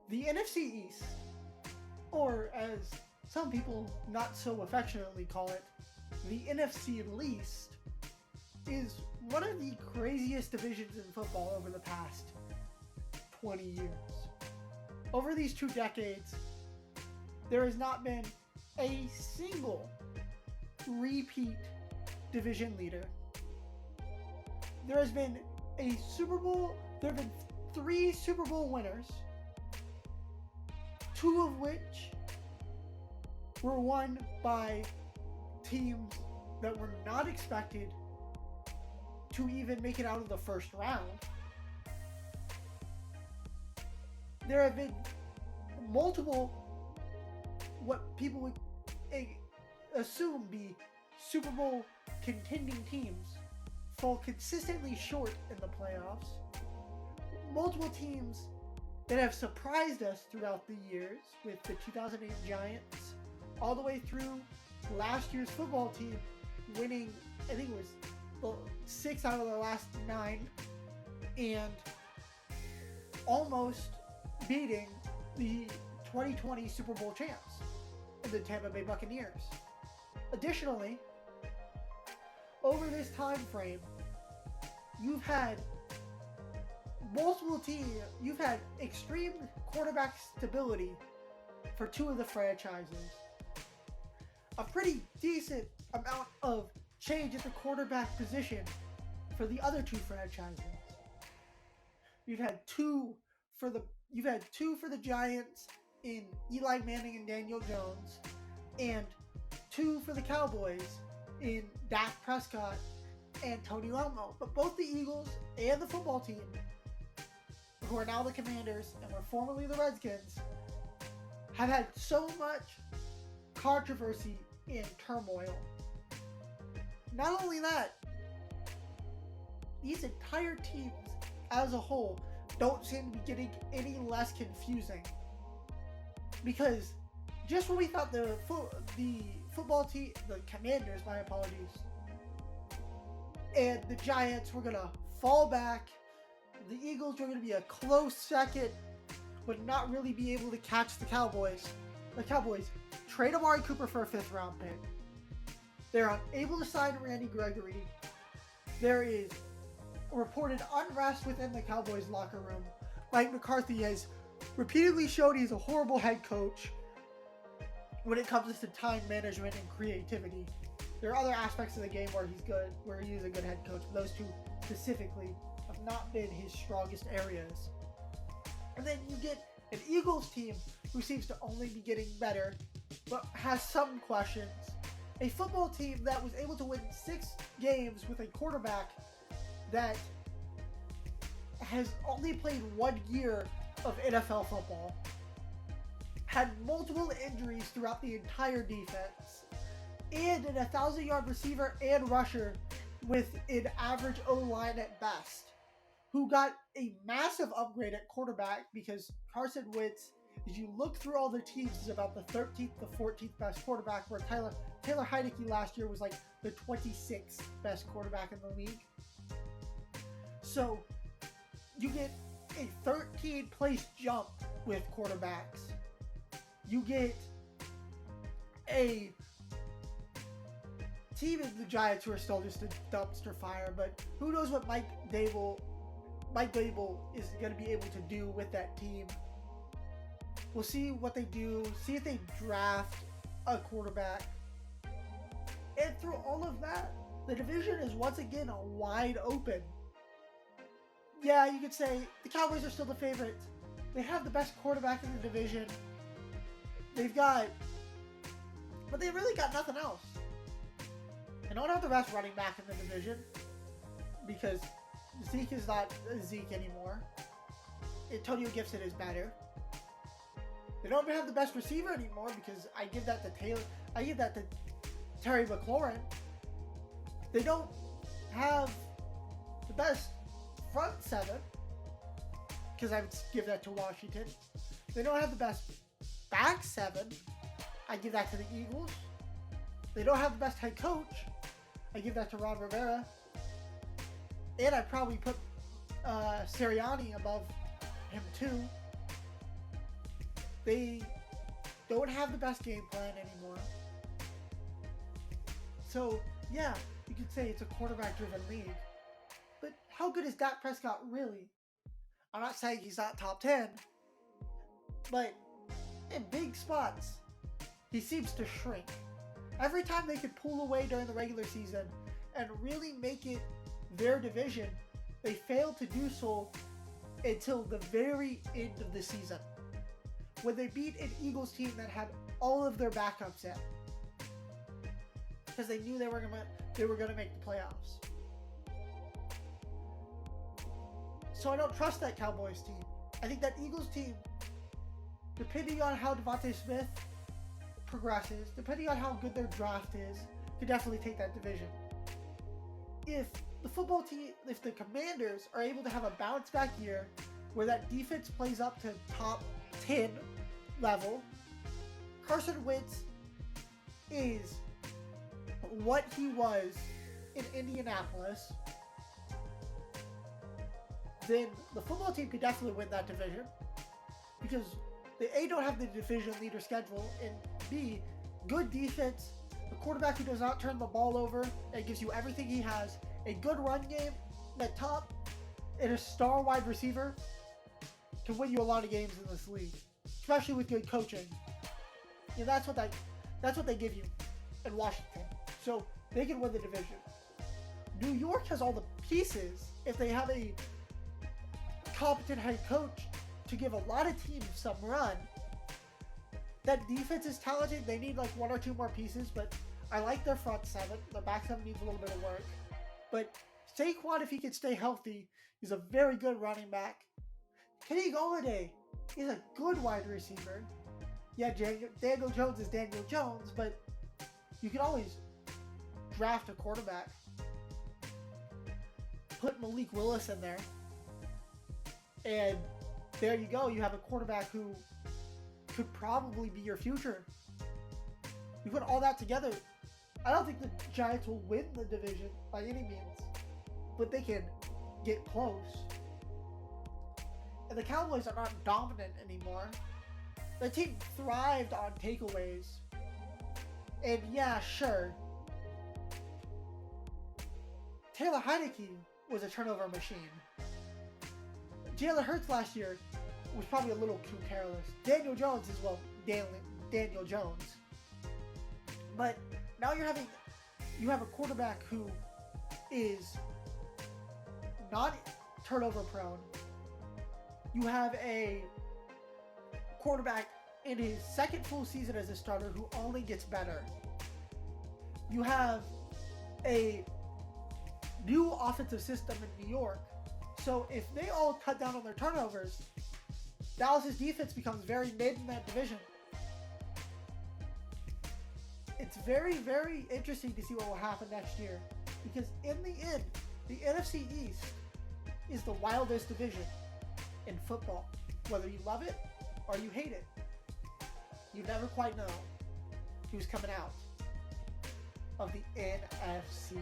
The NFC East, or as some people not so affectionately call it, the NFC least, is one of the craziest divisions in football over the past 20 years. Over these 2 decades, there has not been a single repeat division leader. There has been a Super Bowl, there have been 3 Super Bowl winners, 2 of which were won by teams that were not expected to even make it out of the first round. There have been multiple, what people would assume be Super Bowl contending teams fall consistently short in the playoffs. Multiple teams that have surprised us throughout the years, with the 2008 Giants, all the way through last year's football team winning, I think it was 6 out of the last 9, and almost beating the 2020 Super Bowl champs, the Tampa Bay Buccaneers. Additionally, over this time frame, you've had multiple teams, you've had extreme quarterback stability for 2 of the franchises, a pretty decent amount of change at the quarterback position for the other 2 franchises. You've had two for the Giants in Eli Manning and Daniel Jones, and 2 for the Cowboys in Dak Prescott and Tony Romo. But both the Eagles and the football team, who are now the Commanders and were formerly the Redskins, have had so much controversy and turmoil. Not only that, these entire teams as a whole don't seem to be getting any less confusing. Because just when we thought the football team, the Commanders, my apologies, and the Giants were going to fall back, the Eagles were going to be a close second, but not really be able to catch the Cowboys. The Cowboys trade Amari Cooper for a 5th round pick. They're unable to sign Randy Gregory. There is reported unrest within the Cowboys locker room. Mike McCarthy has repeatedly showed he's a horrible head coach when it comes to time management and creativity. There are other aspects of the game where he's good, where he is a good head coach, but those 2 specifically have not been his strongest areas. And then you get an Eagles team who seems to only be getting better, but has some questions. A football team that was able to win 6 games with a quarterback that has only played 1 year of NFL football, had multiple injuries throughout the entire defense, and an 1,000-yard receiver and rusher with an average O-line at best, who got a massive upgrade at quarterback because Carson Wentz, as you look through all the teams, is about the 13th to 14th best quarterback, where Taylor Heinicke last year was like the 26th best quarterback in the league. So you get a 13-place jump with quarterbacks. You get a team in the Giants who are still just a dumpster fire, but who knows what Mike Dable is going to be able to do with that team. We'll see what they do, see if they draft a quarterback. And through all of that, the division is once again wide open. Yeah, you could say the Cowboys are still the favorites. They have the best quarterback in the division. But they really got nothing else. They don't have the best running back in the division because Zeke is not Zeke anymore. Antonio Gibson is better. They don't even have the best receiver anymore because I give that to Terry McLaurin. They don't have the best front 7 because I would give that to Washington. They don't have the best back 7. I give that to the Eagles. They don't have the best head coach. I give that to Ron Rivera. And I'd probably put Sirianni above him too. They don't have the best game plan anymore. So, yeah, you could say it's a quarterback-driven league. But how good is Dak Prescott really? I'm not saying he's not top 10, but in big spots, he seems to shrink. Every time they could pull away during the regular season and really make it their division, they failed to do so until the very end of the season, when they beat an Eagles team that had all of their backups in, because they knew they were gonna make the playoffs. So I don't trust that Cowboys team. I think that Eagles team, depending on how Devontae Smith progresses, depending on how good their draft is, could definitely take that division. If the football team, if the Commanders are able to have a bounce back year where that defense plays up to top 10 level, Carson Wentz is what he was in Indianapolis, then the football team could definitely win that division, because they A, don't have the division leader schedule, and B, good defense, a quarterback who does not turn the ball over and gives you everything he has, a good run game at top, and a star wide receiver can win you a lot of games in this league, especially with good coaching. Yeah, that's what they give you in Washington. So they can win the division. New York has all the pieces if they have a competent head coach to give a lot of teams some run. That defense is talented. They need like one or two more pieces, but I like their front seven. Their back seven needs a little bit of work. But Saquon, if he can stay healthy, is a very good running back. Kenny Golladay is a good wide receiver. Yeah, Daniel Jones is Daniel Jones, but you can always draft a quarterback. Put Malik Willis in there, and there you go. You have a quarterback who could probably be your future. You put all that together, I don't think the Giants will win the division by any means, but they can get close. And the Cowboys are not dominant anymore. The team thrived on takeaways. And yeah, sure, Taylor Heineke was a turnover machine. Jalen Hurts last year was probably a little too careless. Daniel Jones is, well, Daniel Jones. But now you have a quarterback who is not turnover prone. You have a quarterback in his second full season as a starter who only gets better. You have a new offensive system in New York. So if they all cut down on their turnovers, Dallas's defense becomes very mid in that division. It's very, very interesting to see what will happen next year, because in the end, the NFC East is the wildest division in football. Whether you love it or you hate it, you never quite know who's coming out of the NFC